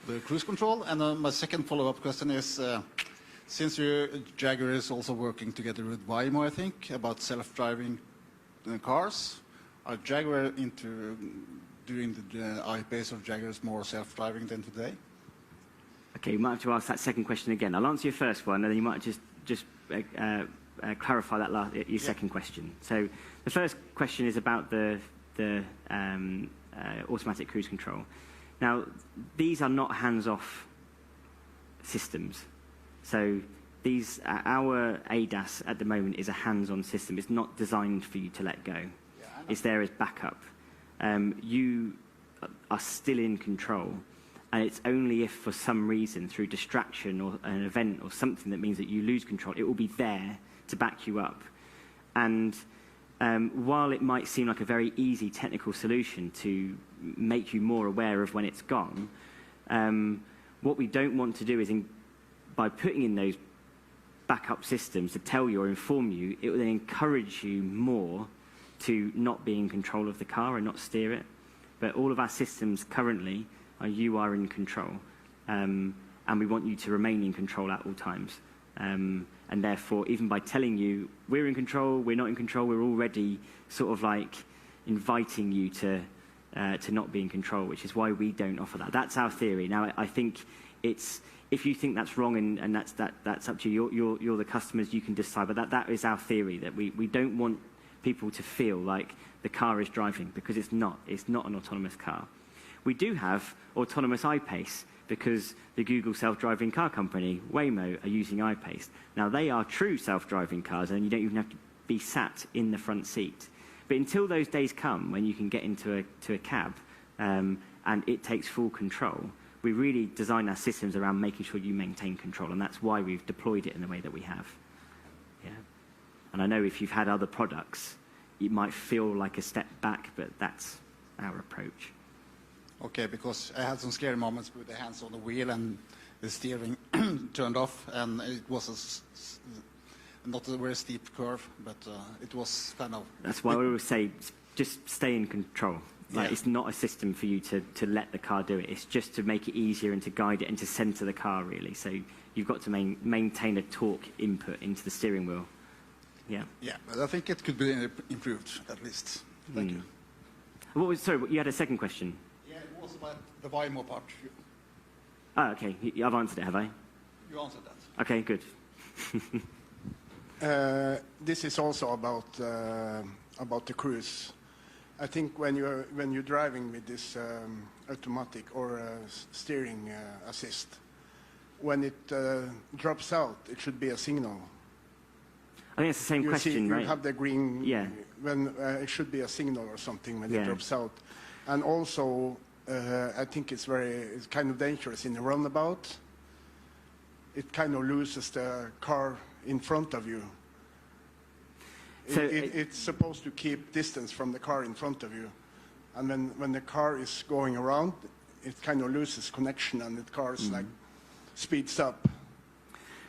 with cruise control? And my second follow-up question is, since Jaguar is also working together with Waymo, I think, about self-driving cars, are Jaguar into doing the I-Pace of Jaguars more self-driving than today? Okay, you might have to ask that second question again. I'll answer your first one, and then you might just clarify that your second question. So the first question is about the automatic cruise control. Now, these are not hands-off systems. So our ADAS at the moment is a hands-on system. It's not designed for you to let go. Yeah, it's there as backup. You are still in control, and it's only if for some reason, through distraction or an event or something that means that you lose control, it will be there to back you up. And while it might seem like a very easy technical solution to make you more aware of when it's gone, what we don't want to do is, by putting in those backup systems to tell you or inform you, it will then encourage you more to not be in control of the car and not steer it. But all of our systems currently you are in control, and we want you to remain in control at all times. And therefore, even by telling you we're in control, we're not in control, we're already sort of like inviting you to not be in control, which is why we don't offer that. That's our theory. Now, I think if you think that's wrong and that's up to you, you're the customers, you can decide. But that is our theory, that we don't want people to feel like the car is driving, because it's not. It's not an autonomous car. We do have autonomous I-Pace because the Google self-driving car company, Waymo, are using I-Pace. Now, they are true self-driving cars, and you don't even have to be sat in the front seat. But until those days come when you can get into a cab and it takes full control, we really design our systems around making sure you maintain control, and that's why we've deployed it in the way that we have. Yeah. And I know if you've had other products, it might feel like a step back, but that's our approach. Okay, because I had some scary moments with the hands on the wheel and the steering turned off, and it was not a very steep curve, but it was kind of... That's why we always say, just stay in control. Like, it's not a system for you to let the car do it. It's just to make it easier and to guide it and to center the car, really. So you've got to maintain a torque input into the steering wheel. Yeah. Yeah, but I think it could be improved, at least. Thank you. Sorry, you had a second question? Yeah, it was about the Waymo part. Oh, okay. I've answered it, have I? You answered that. Okay, good. This is also about the cruise. I think when you're driving with this automatic or steering assist, when it drops out, it should be a signal. I think it's the same question, right? You have the green. Yeah. When it should be a signal or something when it drops out, and also I think it's kind of dangerous in the roundabout. It kind of loses the car in front of you. So it's supposed to keep distance from the car in front of you, and when the car is going around, it kind of loses connection, and the car like speeds up.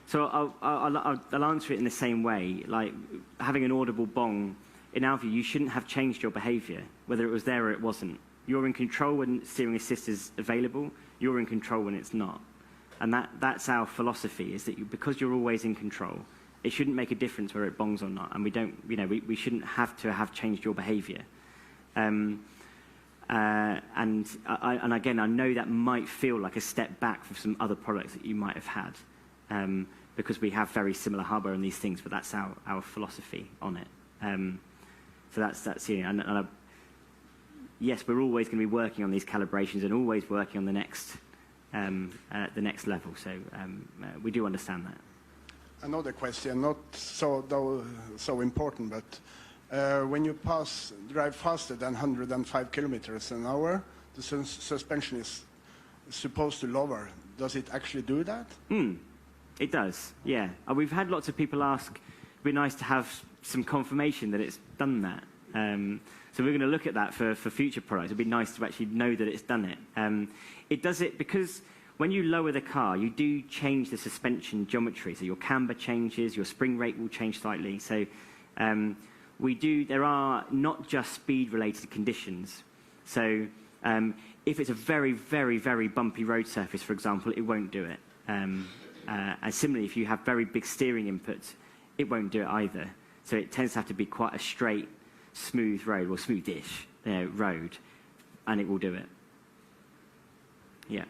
So I'll answer it in the same way. Like having an audible bong, in our view, you shouldn't have changed your behaviour, whether it was there or it wasn't. You're in control when steering assist is available. You're in control when it's not, and that's our philosophy. Is that because you're always in control, it shouldn't make a difference whether it bongs or not, and we shouldn't have to have changed your behaviour. And again, I know that might feel like a step back from some other products that you might have had, because we have very similar hardware on these things, but that's our philosophy on it. So that's yes, we're always going to be working on these calibrations and always working on the next level. So we do understand that. Another question, not so important, but when you drive faster than 105 kilometers an hour, the suspension is supposed to lower. Does it actually do that? It does, yeah. We've had lots of people ask, it'd be nice to have some confirmation that it's done that. So we're going to look at that for future products. It'd be nice to actually know that it's done it. It does it because when you lower the car, you do change the suspension geometry. So your camber changes, your spring rate will change slightly. So there are not just speed-related conditions. So if it's a very, very, very bumpy road surface, for example, it won't do it. And similarly, if you have very big steering inputs, it won't do it either. So it tends to have to be quite a straight, smooth road, or smoothish road, and it will do it. Yeah.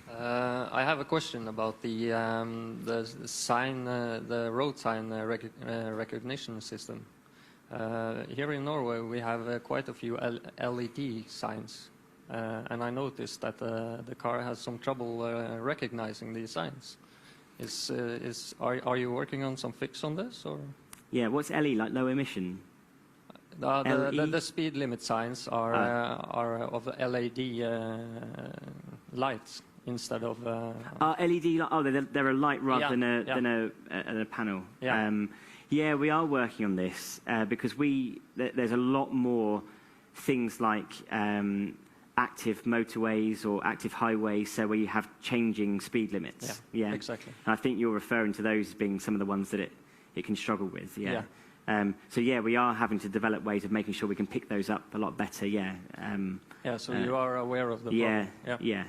I have a question about the sign, the road sign recognition system. Here in Norway, we have quite a few LED signs, and I noticed that the car has some trouble recognizing these signs. Are you working on some fix on this, or? Yeah, what's LE, like low emission? The speed limit signs are of LED lights instead of LED. They're a light rather than a panel. Yeah. Yeah, we are working on this because there's a lot more things like active motorways or active highways, so where you have changing speed limits. Yeah, exactly. And I think you're referring to those as being some of the ones that it can struggle with. Yeah. So yeah, we are having to develop ways of making sure we can pick those up a lot better. Yeah. So you are aware of the problem. Yeah.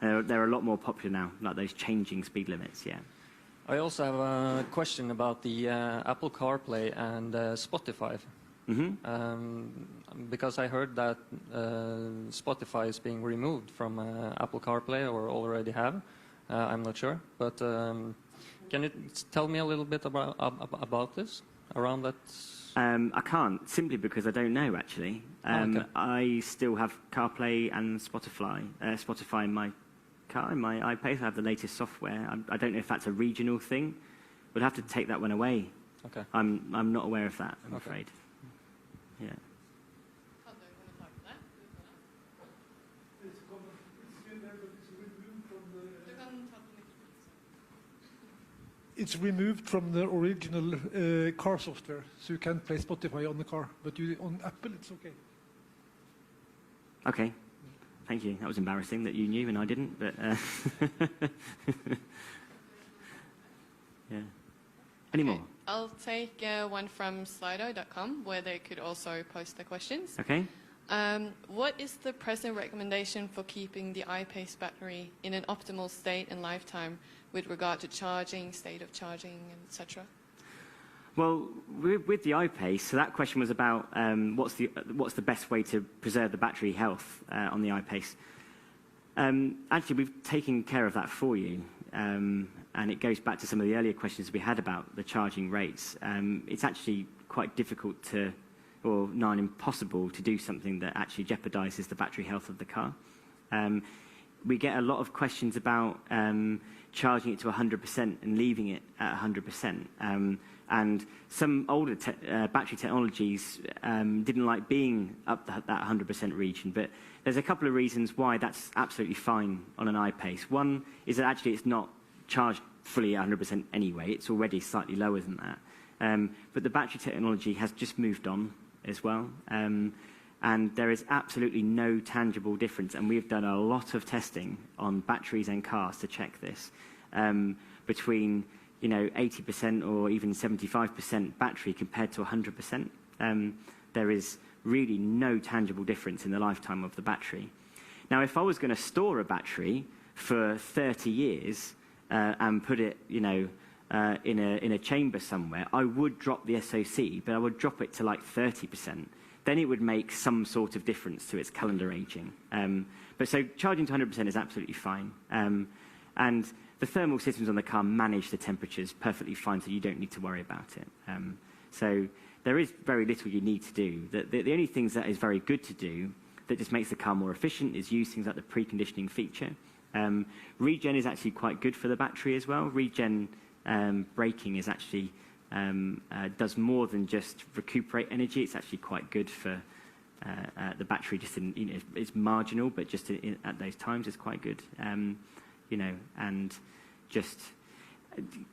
Okay. They're a lot more popular now, like those changing speed limits. Yeah. I also have a question about the Apple CarPlay and Spotify. Because I heard that Spotify is being removed from Apple CarPlay, or already have. I'm not sure, but can you tell me a little bit about this, around that? I can't, simply because I don't know, actually. Okay. I still have CarPlay and Spotify in my car, in my iPad. I have the latest software. I don't know if that's a regional thing. We'll have to take that one away. Okay. I'm not aware of that, I'm afraid. Yeah. It's removed from the original car software, so you can't play Spotify on the car, but on Apple it's okay. Okay, thank you. That was embarrassing that you knew and I didn't, but yeah. Any more? I'll take one from Slido.com, where they could also post their questions. Okay. What is the present recommendation for keeping the I-Pace battery in an optimal state and lifetime with regard to charging, state of charging, etc.? Well, with the I-Pace, so that question was about what's the best way to preserve the battery health on the I-Pace. Actually, we've taken care of that for you. and it goes back to some of the earlier questions we had about the charging rates, it's actually quite difficult to, or nigh impossible to do something that actually jeopardizes the battery health of the car. We get a lot of questions about charging it to 100% and leaving it at 100%. And some older battery technologies didn't like being up that 100% region, but there's a couple of reasons why that's absolutely fine on an I-Pace. One is that actually it's not charged fully at 100% anyway, it's already slightly lower than that. But the battery technology has just moved on as well, and there is absolutely no tangible difference, and we've done a lot of testing on batteries and cars to check this, between 80% or even 75% battery compared to 100%. There is really no tangible difference in the lifetime of the battery. Now, if I was going to store a battery for 30 years and put it, in a chamber somewhere, I would drop the SOC, but I would drop it to like 30%. Then it would make some sort of difference to its calendar aging. But so charging to 100% is absolutely fine. And the thermal systems on the car manage the temperatures perfectly fine, so you don't need to worry about it. So there is very little you need to do. The only things that is very good to do that just makes the car more efficient is use things like the preconditioning feature. Regen is actually quite good for the battery as well. Regen braking is actually does more than just recuperate energy. It's actually quite good for the battery. Just it's marginal, but just at those times, it's quite good. And just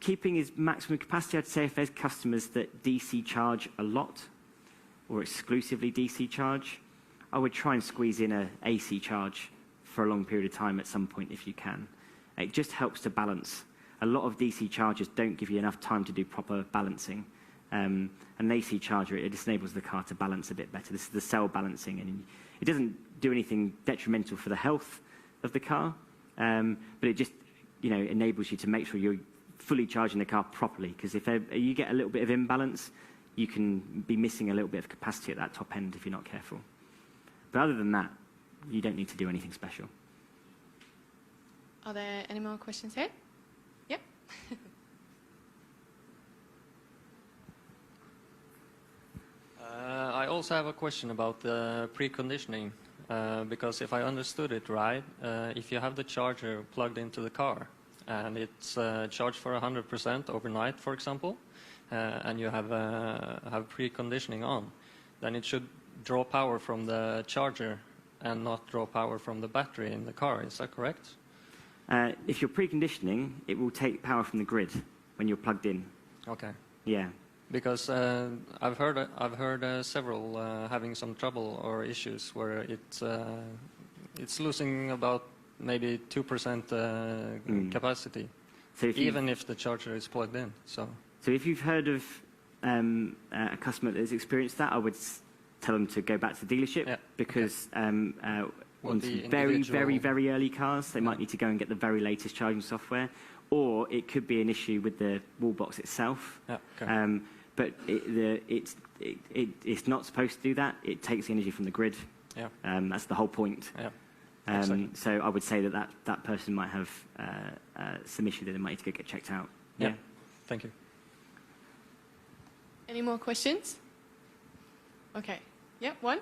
keeping his maximum capacity. I'd say if there's customers that DC charge a lot or exclusively DC charge, I would try and squeeze in an AC charge for a long period of time at some point if you can. It just helps to balance. A lot of DC chargers don't give you enough time to do proper balancing. An AC charger, it just enables the car to balance a bit better. This is the cell balancing, and it doesn't do anything detrimental for the health of the car, but it just enables you to make sure you're fully charging the car properly, because if you get a little bit of imbalance, you can be missing a little bit of capacity at that top end if you're not careful. But other than that, you don't need to do anything special. Are there any more questions here? Yep. I also have a question about the preconditioning, because if I understood it right, if you have the charger plugged into the car and it's charged for 100% overnight, for example, and you have preconditioning on, then it should draw power from the charger and not draw power from the battery in the car. Is that correct? If you're preconditioning, it will take power from the grid when you're plugged in. Okay. Yeah. Because I've heard several having some trouble or issues where it's losing about maybe 2% capacity, so even if the charger is plugged in. So if you've heard of a customer that has experienced that, I would tell them to go back to the dealership, because on some very, very, very early cars, they might need to go and get the very latest charging software, or it could be an issue with the wall box itself. But it's not supposed to do that. It takes the energy from the grid. That's the whole point. So I would say that person might have some issue that they might need to go get checked out. Thank you. Any more questions? Okay. Yeah, one.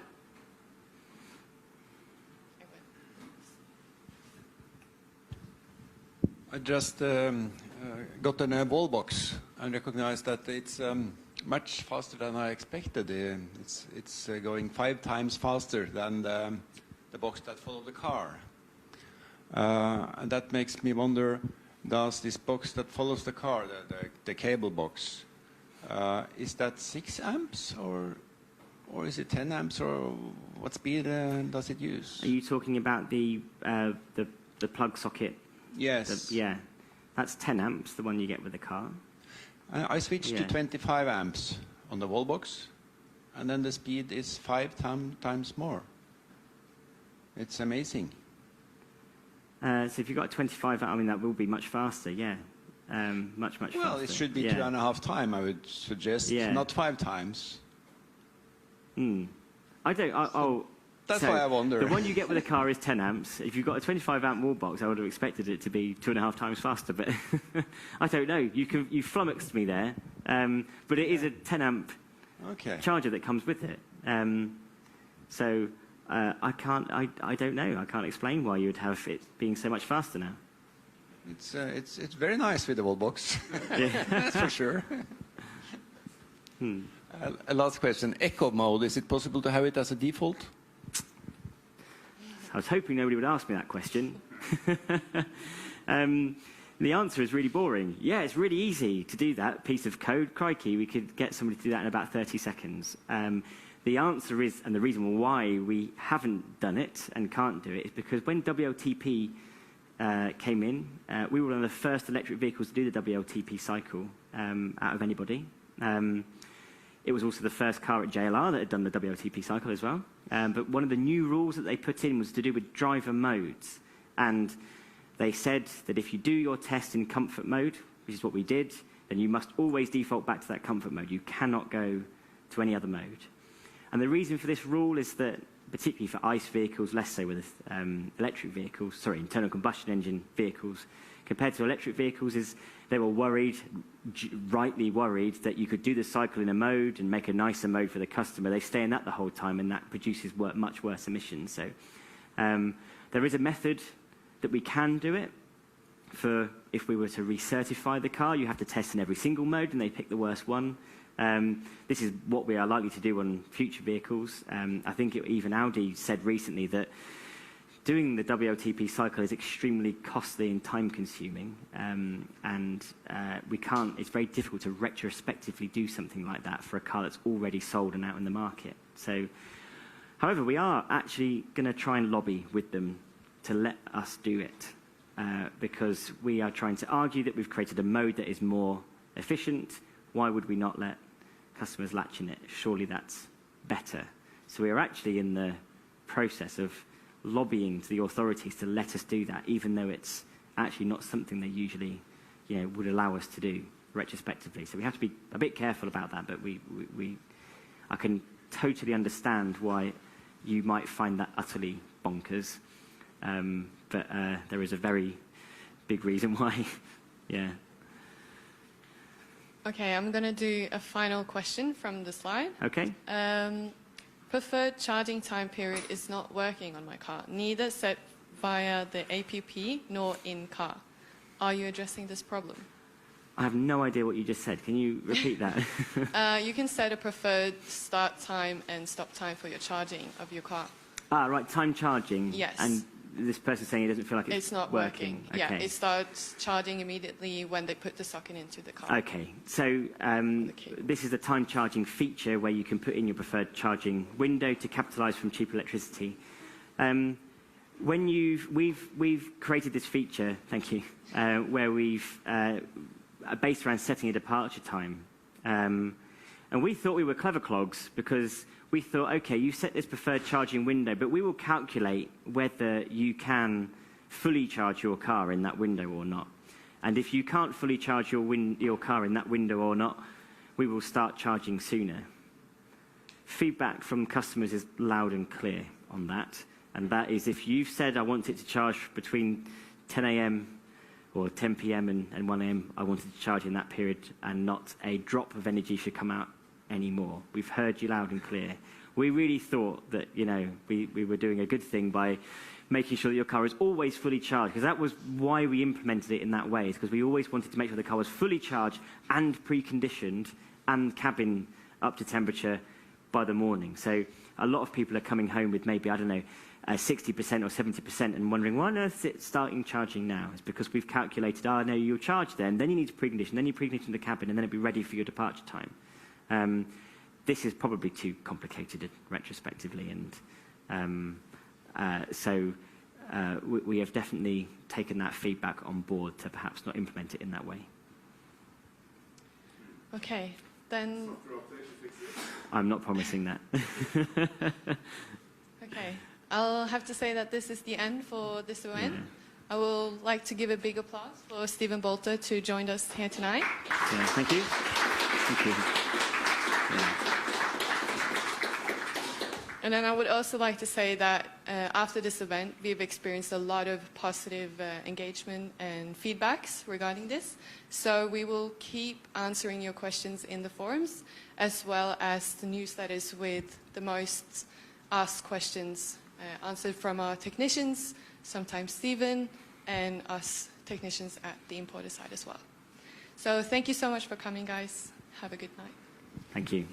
I just got a wall box and recognized that it's much faster than I expected. It's going 5 times faster than the box that followed the car. And that makes me wonder, does this box that follows the car, the cable box, is that 6 amps or is it 10 amps, or what speed does it use? Are you talking about the plug socket? Yes. Yeah, that's 10 amps, the one you get with the car. I switched to 25 amps on the wall box, and then the speed is 5 times more. It's amazing. So if you've got 25, I mean, that will be much faster, much faster. Well, it should be 2.5 times, I would suggest, not 5 times. I don't. That's why I wonder. The one you get with a car is 10 amps. If you've got a 25 amp wall box, I would have expected it to be 2.5 times faster, but I don't know. You flummoxed me there, but it is a 10 amp charger that comes with it. So I don't know. I can't explain why you would have it being so much faster now. It's very nice with the wall box. Yeah. That's for sure. A last question. Eco mode, is it possible to have it as a default? I was hoping nobody would ask me that question. The answer is really boring. Yeah, it's really easy to do that piece of code. Crikey, we could get somebody to do that in about 30 seconds. The answer is, and the reason why we haven't done it and can't do it, is because when WLTP came in, we were one of the first electric vehicles to do the WLTP cycle out of anybody. It was also the first car at JLR that had done the WLTP cycle as well. But one of the new rules that they put in was to do with driver modes. And they said that if you do your test in comfort mode, which is what we did, then you must always default back to that comfort mode. You cannot go to any other mode. And the reason for this rule is that, particularly for ICE vehicles, less so with electric vehicles, sorry, internal combustion engine vehicles, compared to electric vehicles, is they were worried, rightly worried, that you could do the cycle in a mode and make a nicer mode for the customer. They stay in that the whole time, and that produces much worse emissions. So there is a method that we can do it. For if we were to recertify the car, you have to test in every single mode, and they pick the worst one. This is what we are likely to do on future vehicles. I think even Audi said recently that doing the WLTP cycle is extremely costly and time-consuming, and we can't. It's very difficult to retrospectively do something like that for a car that's already sold and out in the market. So, however, we are actually going to try and lobby with them to let us do it, because we are trying to argue that we've created a mode that is more efficient. Why would we not let customers latch in it? Surely that's better. So we are actually in the process of lobbying to the authorities to let us do that, even though it's actually not something they usually, would allow us to do retrospectively. So we have to be a bit careful about that, but I can totally understand why you might find that utterly bonkers. But there is a very big reason why, yeah. Okay, I'm going to do a final question from the slide. Okay. Preferred charging time period is not working on my car, neither set via the APP nor in car. Are you addressing this problem? I have no idea what you just said. Can you repeat that? You can set a preferred start time and stop time for your charging of your car. Ah, right, time charging. Yes. And this person's saying it doesn't feel like it's not working. Okay. Yeah, it starts charging immediately when they put the socket into the car. Okay, so this is the time charging feature where you can put in your preferred charging window to capitalise from cheap electricity. When we've created this feature, thank you, where we've based around setting a departure time. And we thought we were clever clogs because we thought, okay, you set this preferred charging window, but we will calculate whether you can fully charge your car in that window or not. And if you can't fully charge your car in that window or not, we will start charging sooner. Feedback from customers is loud and clear on that. And that is, if you've said, I want it to charge between 10 a.m. or 10 p.m. and 1 a.m., I wanted to charge in that period, and not a drop of energy should come out anymore. We've heard you loud and clear. We really thought that, we were doing a good thing by making sure that your car is always fully charged, because that was why we implemented it in that way, is because we always wanted to make sure the car was fully charged and preconditioned and cabin up to temperature by the morning. So a lot of people are coming home with maybe, 60% or 70% and wondering, why on earth is it starting charging now? It's because we've calculated, no, you'll charge then you need to precondition, then you precondition the cabin, and then it'll be ready for your departure time. This is probably too complicated retrospectively, and so we have definitely taken that feedback on board to perhaps not implement it in that way. Okay, then... I'm not promising that. Okay, I'll have to say that this is the end for this event. Yeah. I would like to give a big applause for Stephen Boulter to join us here tonight. Yeah, thank you. Thank you. Yeah. And then I would also like to say that after this event, we've experienced a lot of positive engagement and feedbacks regarding this. So we will keep answering your questions in the forums, as well as the newsletters with the most asked questions answered from our technicians, sometimes Stephen, and us technicians at the importer side as well. So thank you so much for coming, guys. Have a good night. Thank you.